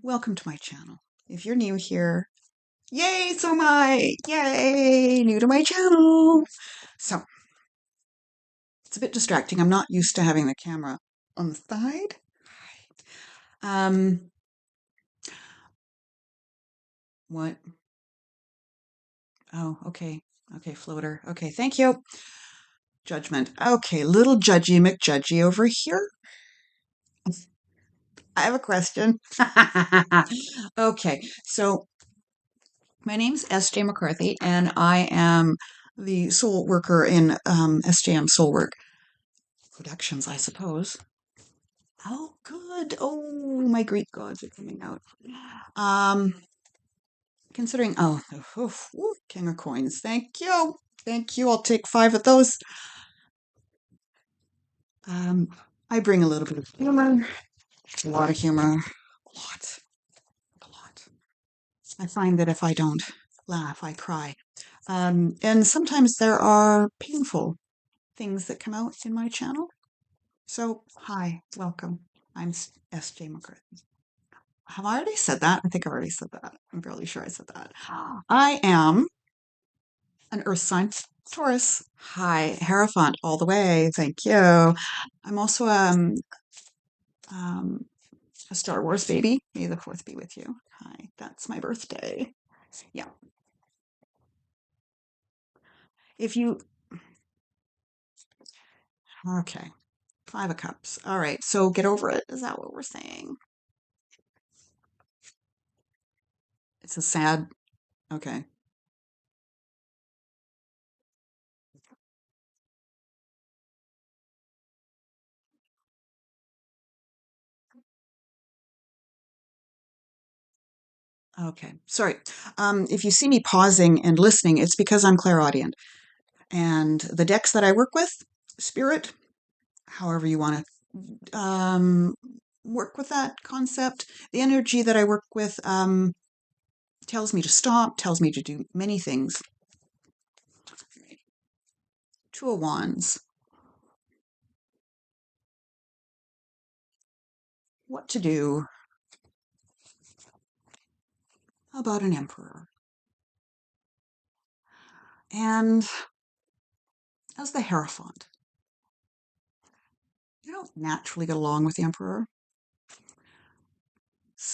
Welcome to my channel. If you're new here, yay, so am I. Yay, new to my channel. So, it's a bit distracting. I'm not used to having the camera on the side. What? Oh, okay. Okay, floater. Okay, thank you. Judgment. Okay, little judgy McJudgy over here. I have a question. Okay, so my name's S.J. McCarthy, and I am the soul worker in SJM Soulwork Productions, I suppose. Oh, good. Oh, my Greek gods are coming out. Considering, King of Coins. Thank you. Thank you. I'll take 5 of those. I bring a little bit of humor, a lot of humor, a lot. I find that if I don't laugh, I cry. And sometimes there are painful things that come out in my channel. So, hi, welcome. I'm S.J. McCarthy. Have I already said that? I think I've already said that. I'm fairly sure I said that. I am an Earth sign, Taurus. Hi, Hierophant, all the way. Thank you. I'm also um, a Star Wars baby. May the 4th be with you. Hi, that's my birthday. Yeah. If you, okay, 5 of Cups. All right, so get over it. Is that what we're saying? It's a sad, okay. Okay, sorry. If you see me pausing and listening, it's because I'm clairaudient. And the decks that I work with, Spirit, however you want to work with that concept, the energy that I work with tells me to stop, tells me to do many things. 2 of Wands. What to do? How about an Emperor? And as the Hierophant, you don't naturally get along with the Emperor.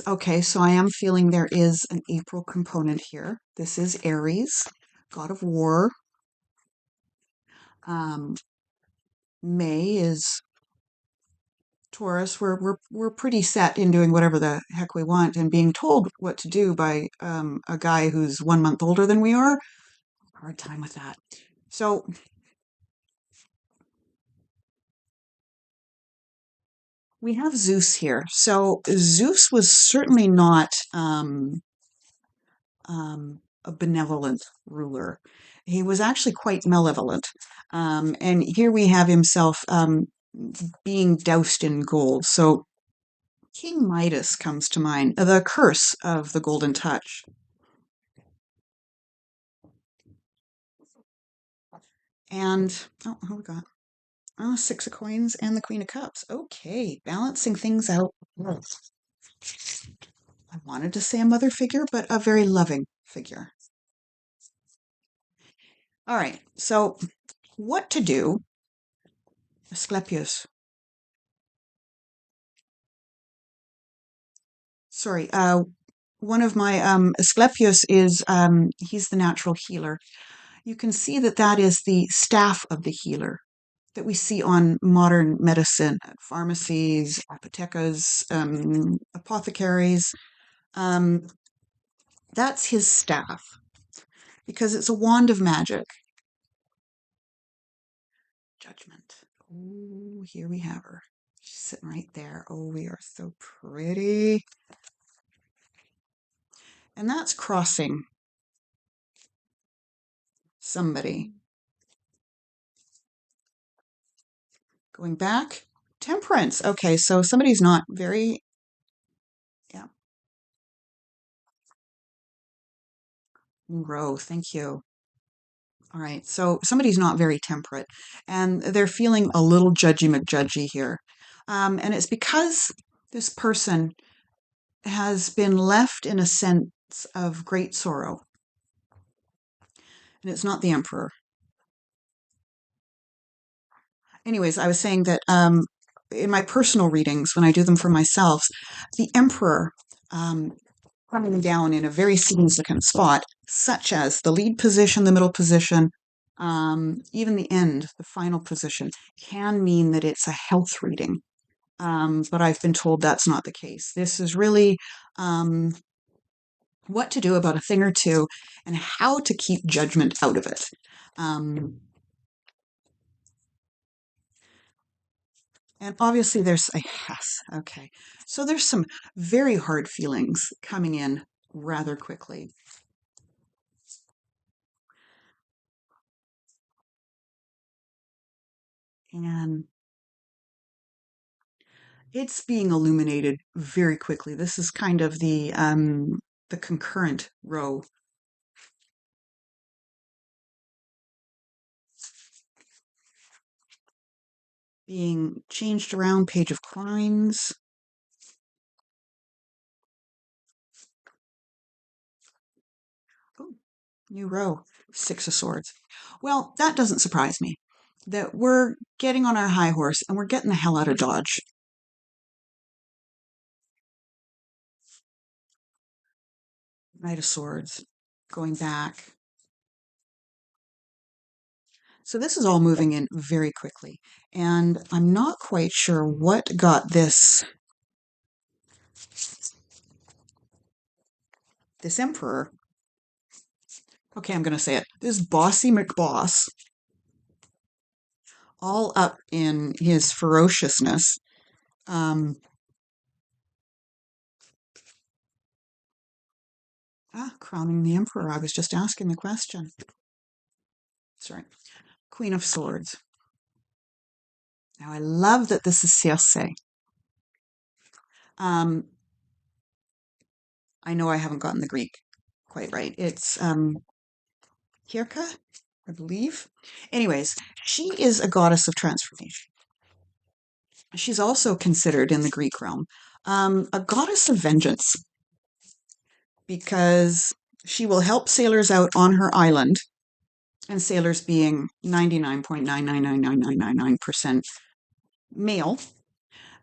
Okay, so I am feeling there is an April component here. This is Aries, God of War. May is Taurus. We're pretty set in doing whatever the heck we want and being told what to do by a guy who's 1 month older than we are. Hard time with that. So we have Zeus here. So Zeus was certainly not a benevolent ruler. He was actually quite malevolent. And here we have himself being doused in gold. So King Midas comes to mind, the curse of the golden touch. And, oh, who we got? Oh, 6 of Coins and the Queen of Cups. Okay, balancing things out. I wanted to say a mother figure, but a very loving figure. All right, so what to do? Asclepius. Sorry, one of my Asclepius is he's the natural healer. You can see that that is the staff of the healer that we see on modern medicine at pharmacies, apothecas, apothecaries. That's his staff because it's a wand of magic. Judgment. Oh, here we have her. She's sitting right there. Oh, we are so pretty. And that's crossing somebody. Going back, Temperance. Okay, so somebody's not very, yeah. Monroe, thank you. All right, so somebody's not very temperate, and they're feeling a little judgy McJudgy here. And it's because this person has been left in a sense of great sorrow. And it's not the emperor. Anyways, I was saying that in my personal readings, when I do them for myself, the emperor um, coming down in a very significant spot, such as the lead position, the middle position, even the end, the final position, can mean that it's a health reading. But I've been told that's not the case. This is really what to do about a thing or two and how to keep judgment out of it. Um, and obviously, there's a yes, okay. So there's some very hard feelings coming in rather quickly. And it's being illuminated very quickly. This is kind of the concurrent row. Being changed around, page of coins. Oh, new row, six of swords. Well, that doesn't surprise me. That we're getting on our high horse and we're getting the hell out of Dodge. Knight of swords, going back. So this is all moving in very quickly. And I'm not quite sure what got this emperor. Okay, I'm going to say it. This bossy McBoss, all up in his ferociousness. Crowning the emperor. I was just asking the question. Sorry. Queen of Swords. Now, I love that this is Circe. I know I haven't gotten the Greek quite right. It's Kirka, I believe. Anyways, she is a goddess of transformation. She's also considered in the Greek realm a goddess of vengeance because she will help sailors out on her island, and sailors being 99.9999999% male,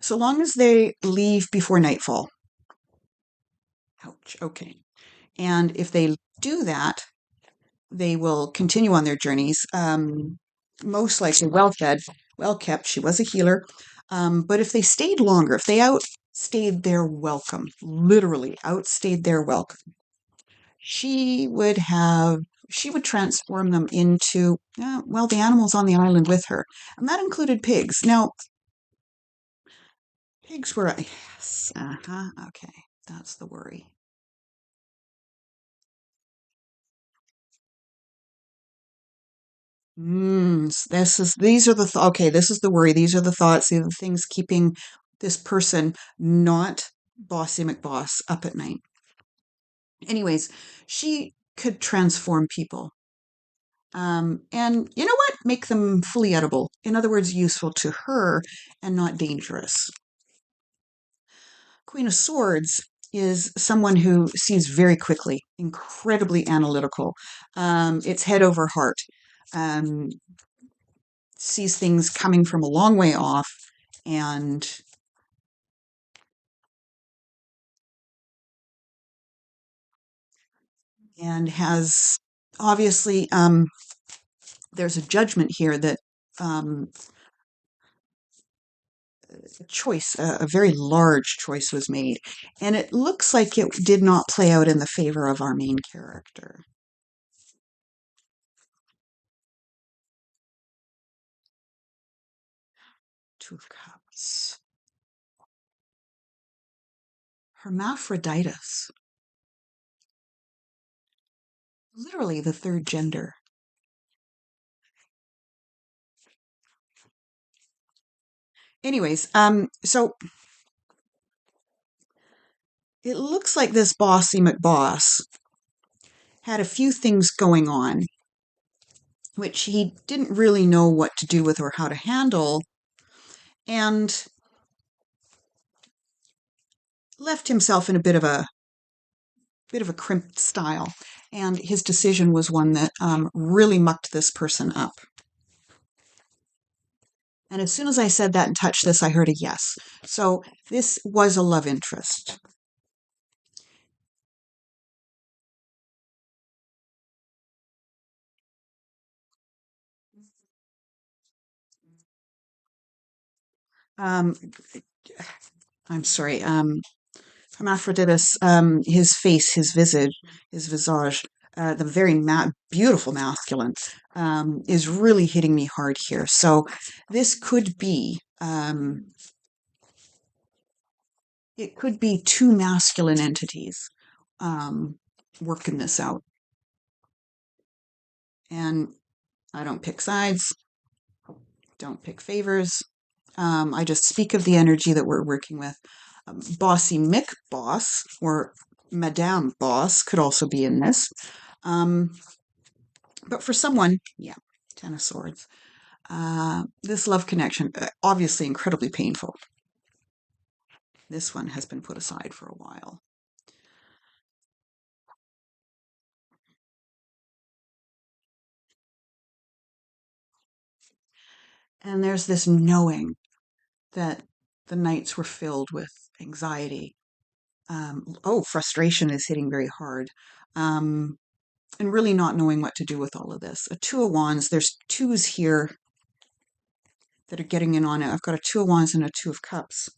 so long as they leave before nightfall. Ouch, okay. And if they do that, they will continue on their journeys, most likely well fed, well kept. She was a healer. But if they stayed longer, if they outstayed their welcome, literally outstayed their welcome, she would transform them into, well, the animals on the island with her. And that included pigs. Now, pigs were, yes, okay, that's the worry. These are okay, this is the worry. These are the thoughts. These are the things keeping this person not bossy McBoss up at night. Anyways, she could transform people. And you know what? Make them fully edible. In other words, useful to her and not dangerous. Queen of Swords is someone who sees very quickly, incredibly analytical. It's head over heart. Um, Sees things coming from a long way off and has obviously there's a judgment here that a very large choice was made, and it looks like it did not play out in the favor of our main character. Two of Cups. Hermaphroditus. Literally the third gender. Anyways, so it looks like this bossy McBoss had a few things going on, which he didn't really know what to do with or how to handle. And left himself in a bit of a crimped style, and his decision was one that really mucked this person up. And as soon as I said that and touched this, I heard a yes. So this was a love interest. Um, I'm sorry. Hermaphroditus, his face, his visage, the very beautiful masculine, is really hitting me hard here. So this could be, it could be two masculine entities working this out. And I don't pick sides, don't pick favors. I just speak of the energy that we're working with. Bossy Mick Boss or Madame Boss could also be in this. Um, but for someone, yeah, Ten of Swords. This love connection, obviously incredibly painful. This one has been put aside for a while. And there's this knowing that the nights were filled with anxiety. Frustration is hitting very hard. And really not knowing what to do with all of this. A Two of Wands, there's twos here that are getting in on it. I've got a Two of Wands and a Two of Cups.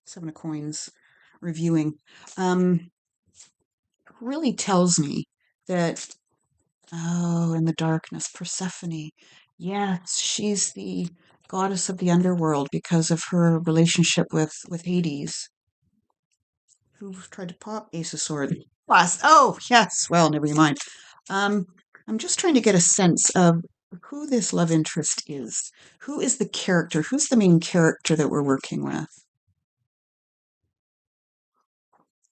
Seven of Coins, reviewing. Really tells me that, oh, in the darkness, Persephone. Yes, she's the goddess of the underworld because of her relationship with Hades. Who tried to pop Ace of Swords? Plus, oh, yes. Well, never mind. I'm just trying to get a sense of who this love interest is. Who is the character? Who's the main character that we're working with?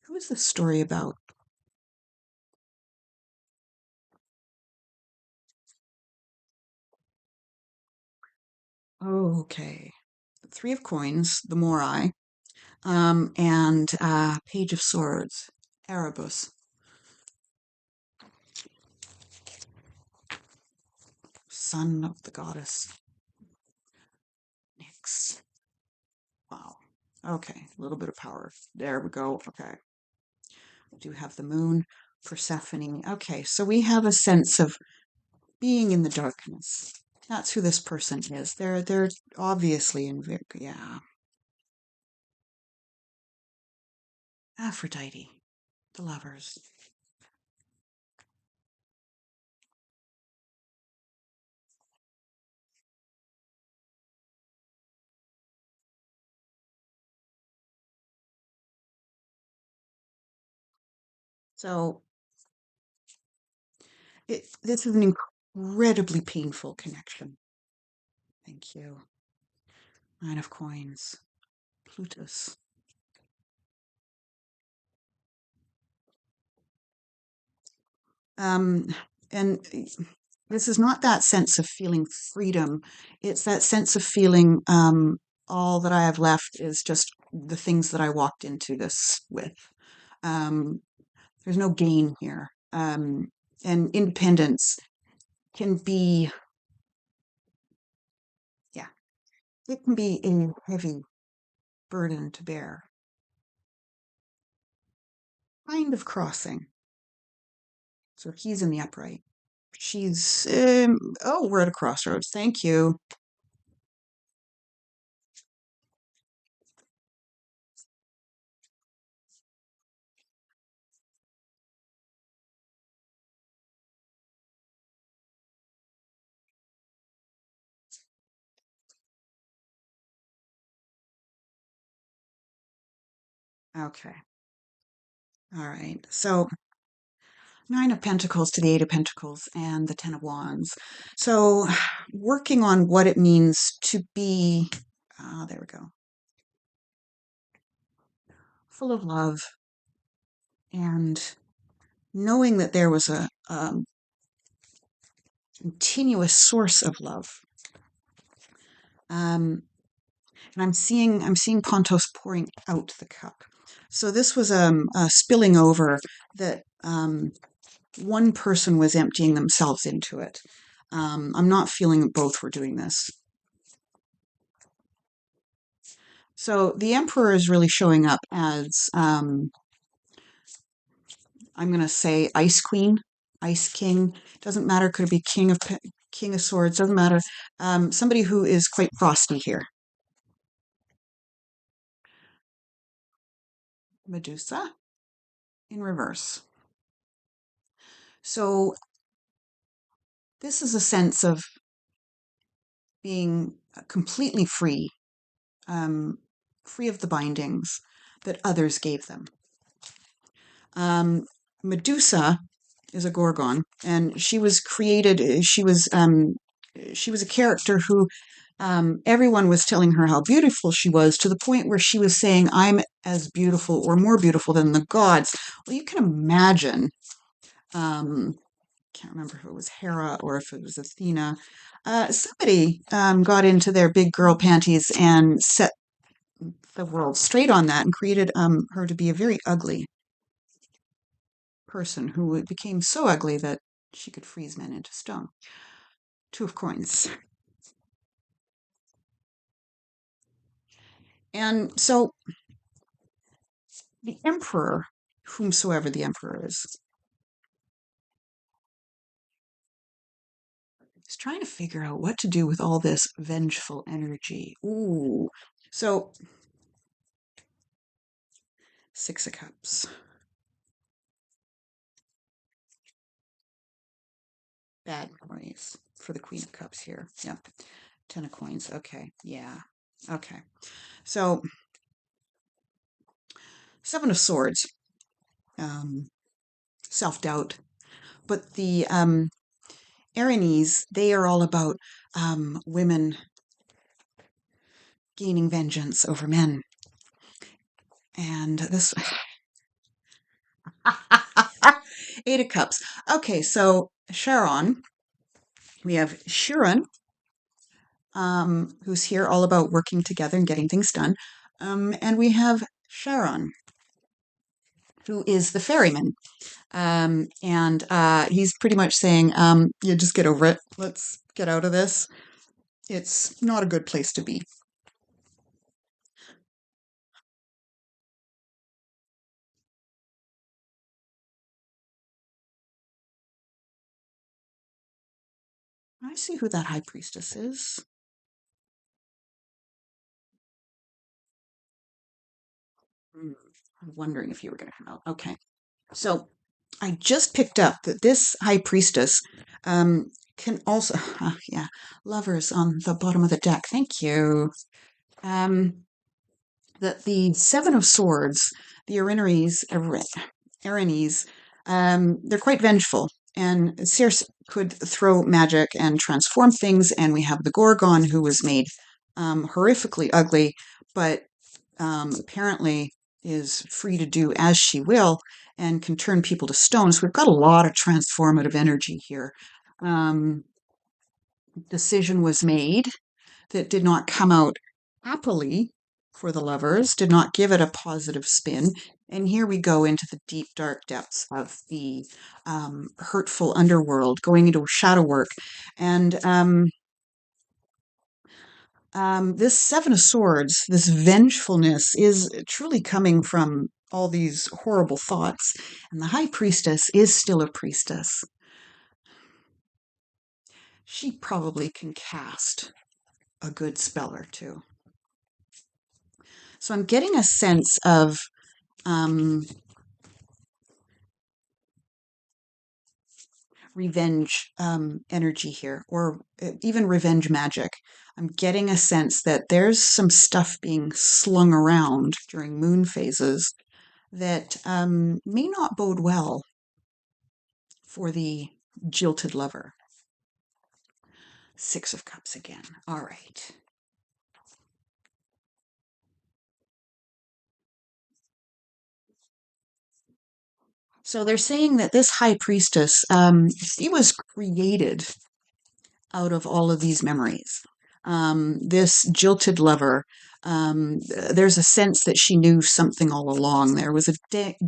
Who is this story about? Oh, okay. Three of Coins, the Morai, and Page of Swords, Erebus. Son of the goddess. Nyx. Wow. Okay, a little bit of power. There we go. Okay. We do have the moon, Persephone. Okay, so we have a sense of being in the darkness. That's who this person is. They're obviously in yeah. Aphrodite, the lovers. So this is an incredibly painful connection. Thank you. Nine of Coins, Plutus. Um, and this is not that sense of feeling freedom. It's that sense of feeling all that I have left is just the things that I walked into this with. Um, there's no gain here. And independence can be, yeah, it can be a heavy burden to bear. Kind of crossing. So he's in the upright. She's, oh, we're at a crossroads. Thank you. Okay. All right. So Nine of Pentacles to the Eight of Pentacles and the Ten of Wands. So working on what it means to be, there we go, full of love and knowing that there was a continuous source of love. Um, and I'm seeing Pontos pouring out the cup. So this was spilling over that one person was emptying themselves into it. I'm not feeling that both were doing this. So the Emperor is really showing up as I'm going to say Ice Queen, Ice King. Doesn't matter. Could it be King of Swords? Doesn't matter. Somebody who is quite frosty here. Medusa in reverse. So this is a sense of being completely free, free of the bindings that others gave them. Medusa is a Gorgon, and she was created. She was a character who everyone was telling her how beautiful she was, to the point where she was saying, "I'm as beautiful or more beautiful than the gods." Well, you can imagine. Can't remember if it was Hera or if it was Athena. Somebody got into their big girl panties and set the world straight on that and created her to be a very ugly person who became so ugly that she could freeze men into stone. Two of coins. And so the emperor, whomsoever the emperor is trying to figure out what to do with all this vengeful energy. Ooh. So, Six of Cups. Bad noise for the Queen of Cups here. Yep. Ten of Coins. Okay. Yeah. Okay. So, Seven of Swords. Self-doubt. But the Aranese, they are all about women gaining vengeance over men. And this Eight of Cups. Okay, so Charon, we have Chiron, who's here all about working together and getting things done. And we have Charon, who is the ferryman. And he's pretty much saying, yeah, just get over it. Let's get out of this. It's not a good place to be. I see who that high priestess is. I'm wondering if you were going to come out. Okay. So I just picked up that this high priestess can also, yeah, lovers on the bottom of the deck. Thank you. That the Seven of Swords, the Aranese, they're quite vengeful. And Circe could throw magic and transform things. And we have the Gorgon, who was made horrifically ugly, but apparently is free to do as she will and can turn people to stone. So we've got a lot of transformative energy here. Decision was made that did not come out happily for the lovers, did not give it a positive spin. And here we go into the deep, dark depths of the hurtful underworld, going into shadow work. And this Seven of Swords, this vengefulness, is truly coming from all these horrible thoughts. And the High Priestess is still a priestess. She probably can cast a good spell or two. So I'm getting a sense of revenge energy here, or even revenge magic. I'm getting a sense that there's some stuff being slung around during moon phases that may not bode well for the jilted lover. Six of Cups again. All right. So they're saying that this high priestess, she was created out of all of these memories. This jilted lover There's a sense that she knew something all along. There was a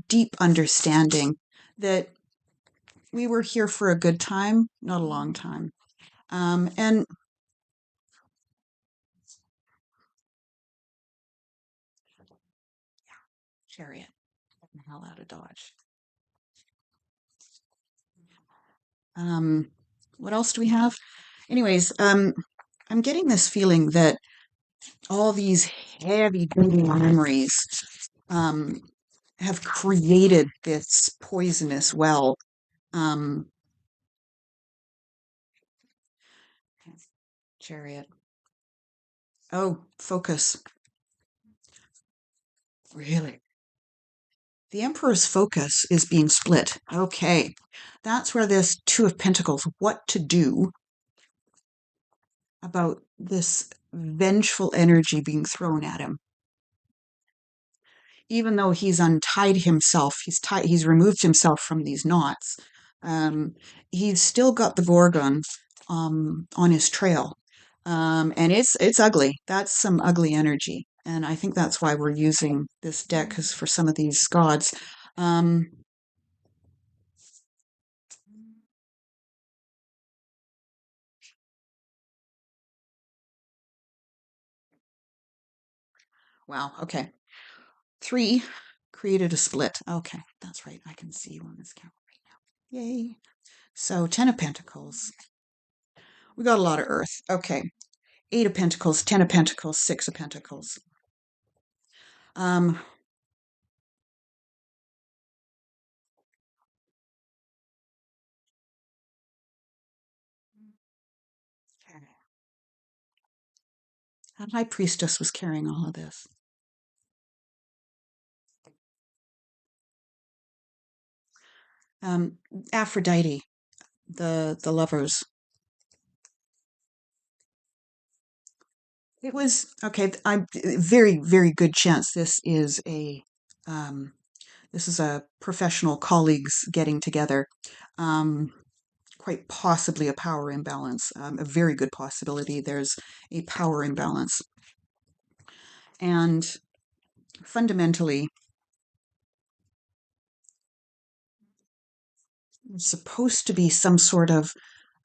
deep understanding that we were here for a good time, not a long time. And Chariot, get the hell out of Dodge. Um, what else do we have? Anyways, I'm getting this feeling that all these heavy duty memories um, have created this poisonous well. Um, Chariot. Oh, focus. Really? The Emperor's focus is being split. Okay. That's where this Two of Pentacles, what to do about this vengeful energy being thrown at him. Even though he's untied himself, he's removed himself from these knots, um, he's still got the Gorgon on his trail. And it's ugly. That's some ugly energy. And I think that's why we're using this deck, because for some of these gods. Um, wow, okay. 3 created a split. Okay, that's right. I can see you on this camera right now. Yay. So 10 of Pentacles. We got a lot of Earth. Okay. 8 of Pentacles, 10 of Pentacles, 6 of Pentacles. Um, okay. That High Priestess was carrying all of this. Um, Aphrodite, the lovers. It was okay. I'm very, very good chance um, this is a professional colleagues getting together. Um, quite possibly a power imbalance. A very good possibility there's a power imbalance. And fundamentally, it's supposed to be some sort of,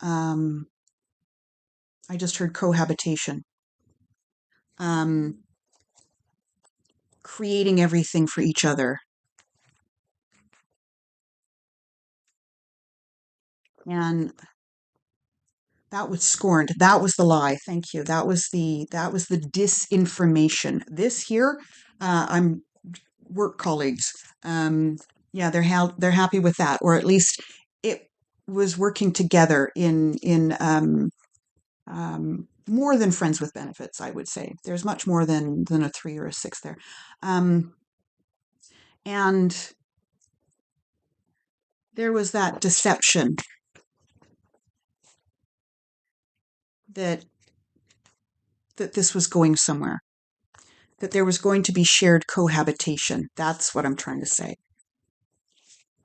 um, I just heard cohabitation, um, creating everything for each other. And that was scorned. That was the lie. Thank you. That was the disinformation. This here, I'm work colleagues. Yeah, they're happy with that, or at least it was working together in more than friends with benefits. I would say there's much more than a 3 or a 6 there, um, and there was that deception that this was going somewhere, that there was going to be shared cohabitation. That's what I'm trying to say.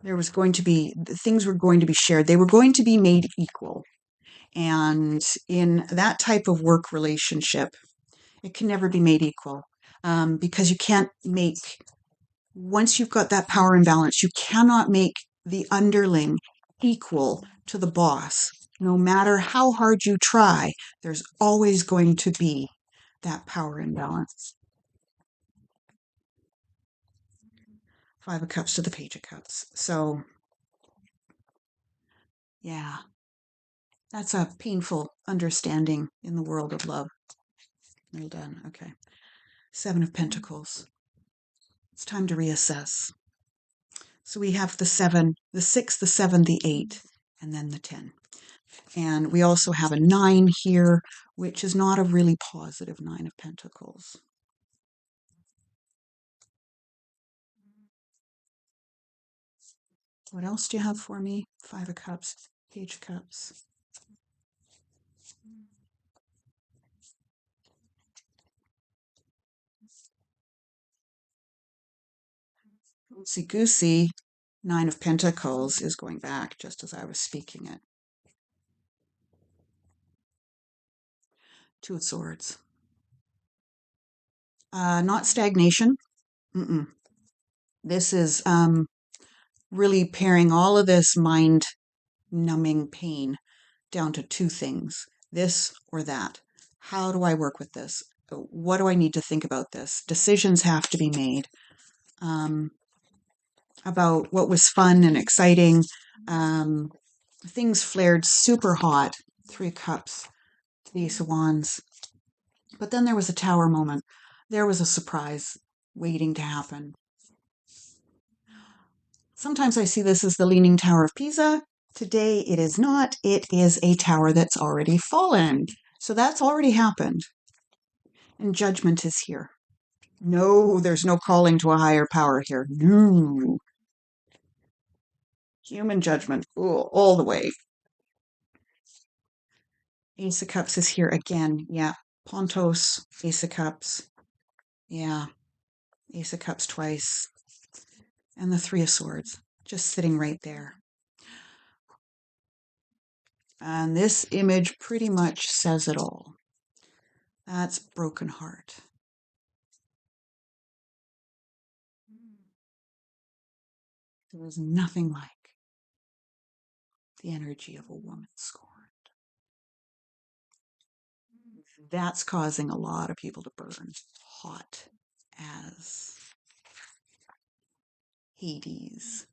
There was going to be things were going to be shared. They were going to be made equal. And in that type of work relationship, it can never be made equal, because you can't make, once you've got that power imbalance, you cannot make the underling equal to the boss. No matter how hard you try, there's always going to be that power imbalance. 5 of Cups to the Page of Cups. So, yeah, that's a painful understanding in the world of love. Well done. Okay. 7 of Pentacles. It's time to reassess. So we have the 7, the 6, the 7, the 8, and then the 10. And we also have a 9 here, which is not a really positive 9 of Pentacles. What else do you have for me? 5 of Cups, Page of Cups. Loosey Goosey, 9 of Pentacles is going back just as I was speaking it. 2 of Swords. Not stagnation. Mm-mm. This is really paring all of this mind numbing pain down to two things, this or that. How do I work with this? What do I need to think about this? Decisions have to be made um, about what was fun and exciting. Um, Things flared super hot. Three cups, the Ace of Wands. But then there was a tower moment. There was a surprise waiting to happen. Sometimes I see this as the Leaning Tower of Pisa. Today it is not. It is a tower that's already fallen. So that's already happened. And judgment is here. No, there's no calling to a higher power here. No. Human judgment. Ooh, all the way. Ace of Cups is here again. Yeah. Pontos, Ace of Cups. Yeah. Ace of Cups twice. And the Three of Swords. Just sitting right there. And this image pretty much says it all. That's broken heart. There is nothing like the energy of a woman scorned. That's causing a lot of people to burn hot as Hades.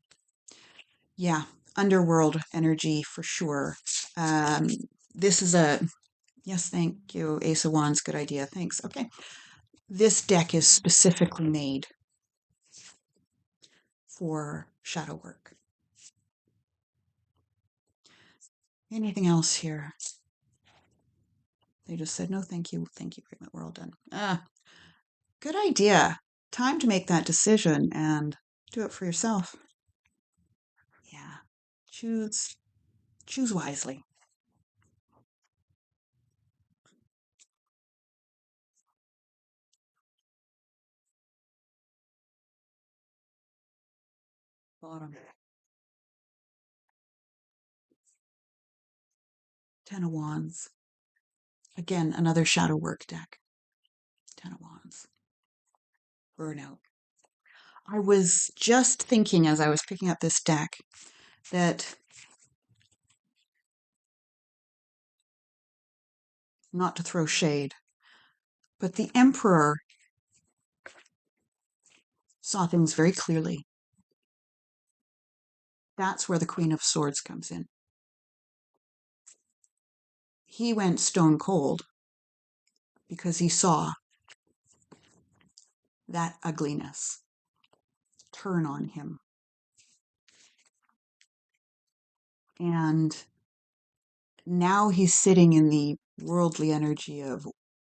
Yeah, underworld energy for sure. Um, this is a, yes, thank you, Ace of Wands, good idea, thanks. Okay, this deck is specifically made for shadow work. Anything else here? They just said, no, thank you, Pigment, we're all done. Good idea. Time to make that decision and do it for yourself. Yeah, choose wisely. Bottom. Ten of Wands. Again, another shadow work deck. Ten of Wands. Burnout. I was just thinking as I was picking up this deck that, not to throw shade, but the Emperor saw things very clearly. That's where the Queen of Swords comes in. He went stone cold because he saw that ugliness turn on him. And now he's sitting in the worldly energy of,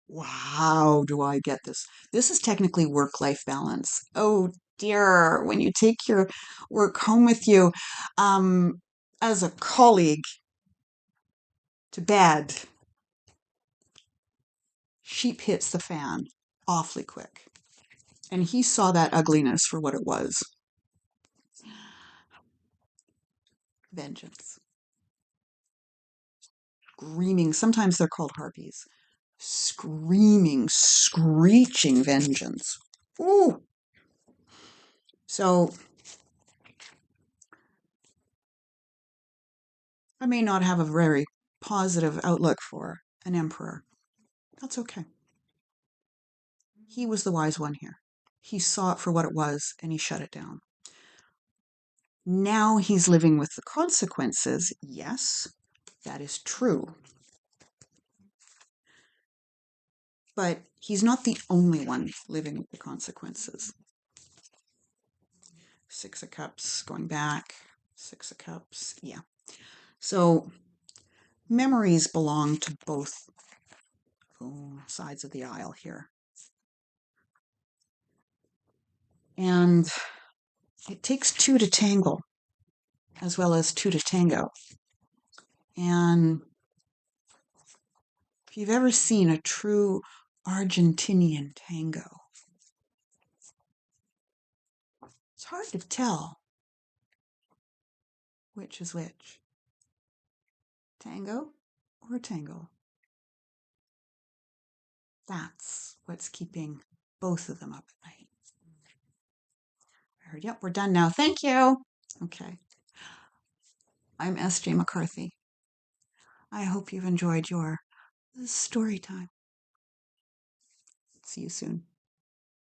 wow, do I get this? This is technically work-life balance. Oh dear, when you take your work home with you, as a colleague to bed, sheep hits the fan awfully quick. And he saw that ugliness for what it was. Vengeance. Screaming, sometimes they're called harpies. Screaming, screeching vengeance. Ooh. So I may not have a very positive outlook for an emperor. That's okay. He was the wise one here. He saw it for what it was and he shut it down. Now he's living with the consequences. Yes, that is true. But he's not the only one living with the consequences. Six of Cups, going back. Six of Cups, yeah. So memories belong to both sides of the aisle here. And it takes two to tangle, as well as two to tango. And if you've ever seen a true Argentinian tango, it's hard to tell which is which. Tango or tango? That's what's keeping both of them up at night. I heard, yep, we're done now. Thank you. Okay. I'm S.J. McCarthy. I hope you've enjoyed your story time. See you soon.